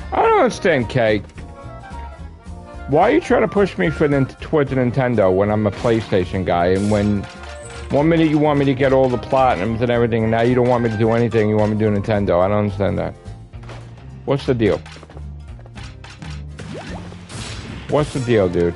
A: I don't understand, Kay. Why are you trying to push me towards Nintendo when I'm a PlayStation guy, and when one minute you want me to get all the platinums and everything, and now you don't want me to do anything, you want me to do Nintendo? I don't understand that. What's the deal? What's the deal, dude?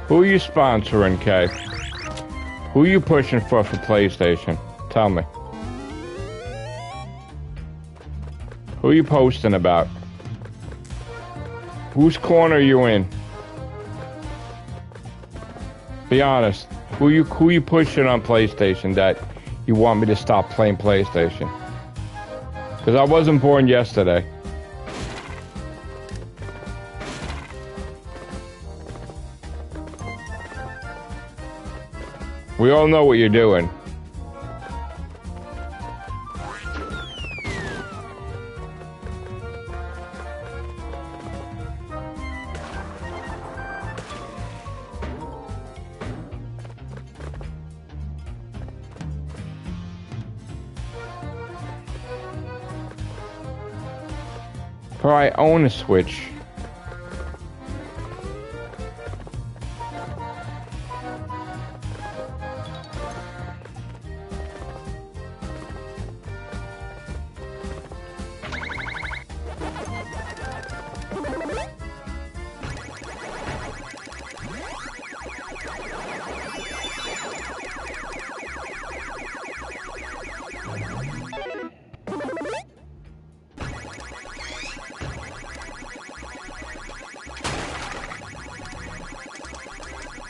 A: Who are you sponsoring, Kay? Who are you pushing for PlayStation? Tell me. Who are you posting about? Whose corner are you in? Be honest. Who you pushing on PlayStation that you want me to stop playing PlayStation? Because I wasn't born yesterday. We all know what you're doing. Bro, I own a Switch.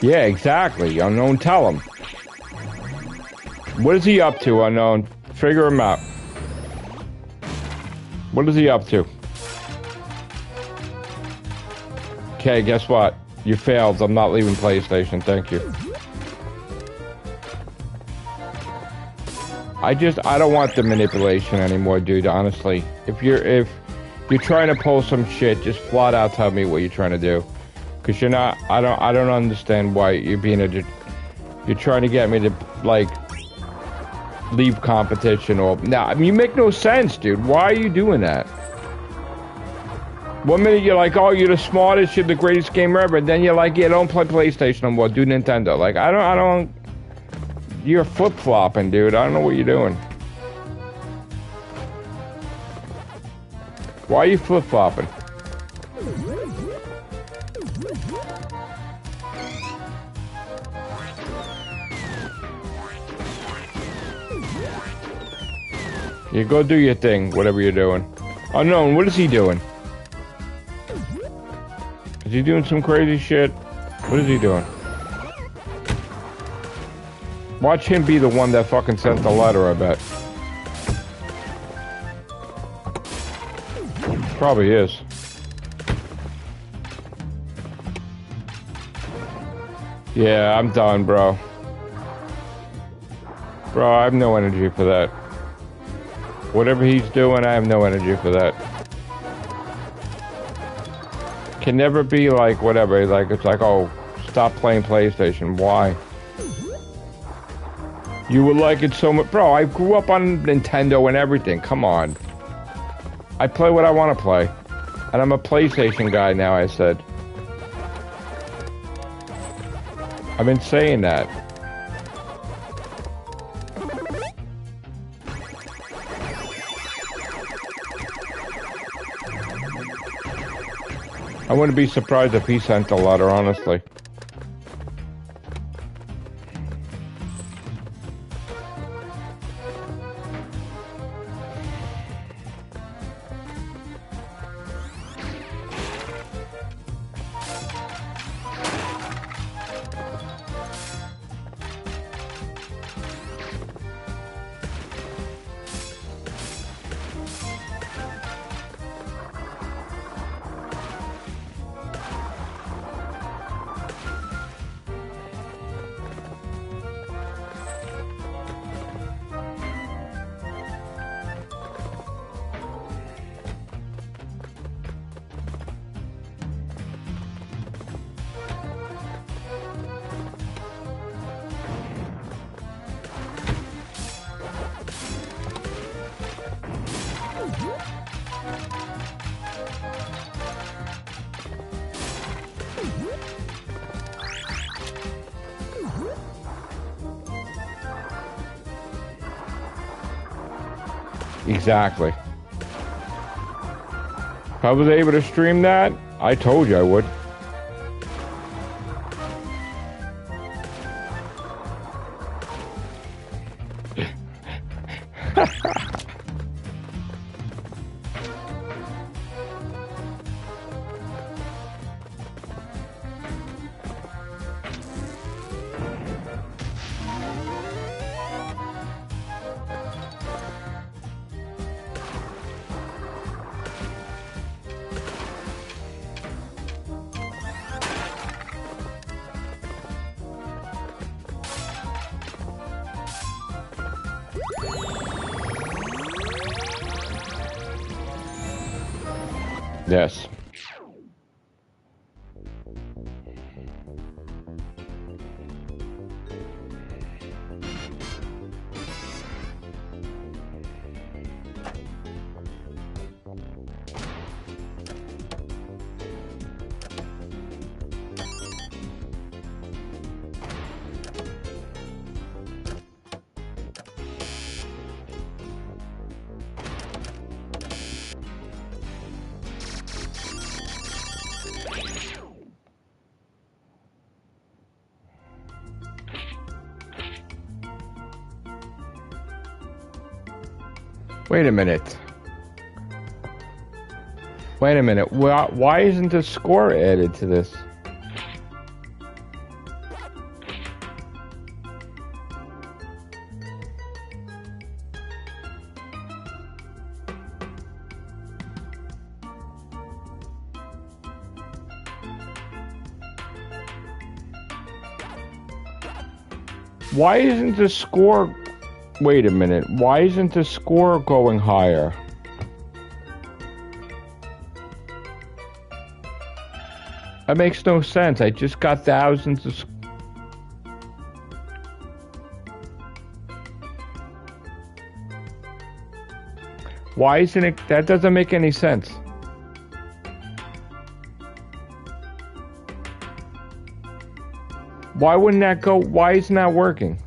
A: Yeah, exactly. Unknown, tell him. What is he up to, Unknown? Figure him out. What is he up to? Okay, guess what? You failed. I'm not leaving PlayStation. Thank you. I don't want the manipulation anymore, dude, honestly. If you're trying to pull some shit, just flat out tell me what you're trying to do. Cause you're not, I don't understand why you're being you're trying to get me to, like, leave competition or, nah, I mean, you make no sense, dude. Why are you doing that? 1 minute you're like, oh, you're the smartest, you're the greatest gamer ever, and then you're like, yeah, don't play PlayStation no more, do Nintendo. Like, I don't, you're flip-flopping, dude. I don't know what you're doing. Why are you flip-flopping? You go do your thing, whatever you're doing. Unknown, what is he doing? Is he doing some crazy shit? What is he doing? Watch him be the one that fucking sent the letter, I bet. Probably is. Yeah, I'm done, bro. Bro, I have no energy for that. Whatever he's doing, I have no energy for that. Can never be like, whatever, like, it's like, oh, stop playing PlayStation. Why? You would like it so much. Bro, I grew up on Nintendo and everything. Come on. I play what I want to play. And I'm a PlayStation guy now, I said. I've been saying that. I wouldn't be surprised if he sent a letter, honestly. Exactly. If I was able to stream that, I told you I would. Yes. Wait a minute. Wait a minute. Why isn't the score added to this? Why isn't the score... Wait a minute. Why isn't the score going higher? That makes no sense. I just got thousands of... Why isn't it... That doesn't make any sense. Why wouldn't that go... Why isn't that working?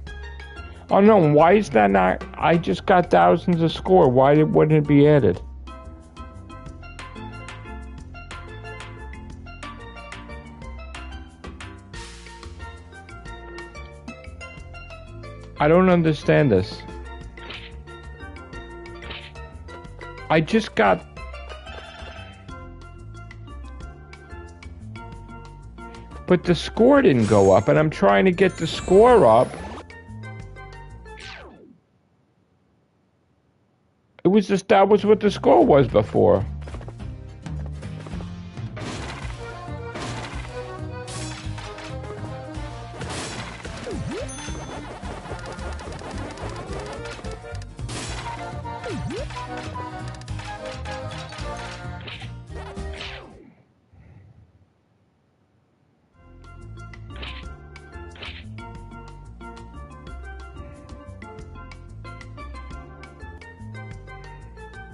A: Oh no, why is that not... I just got thousands of score. Why wouldn't it be added? I don't understand this. I just got... But the score didn't go up, and I'm trying to get the score up. It was just, that was what the score was before.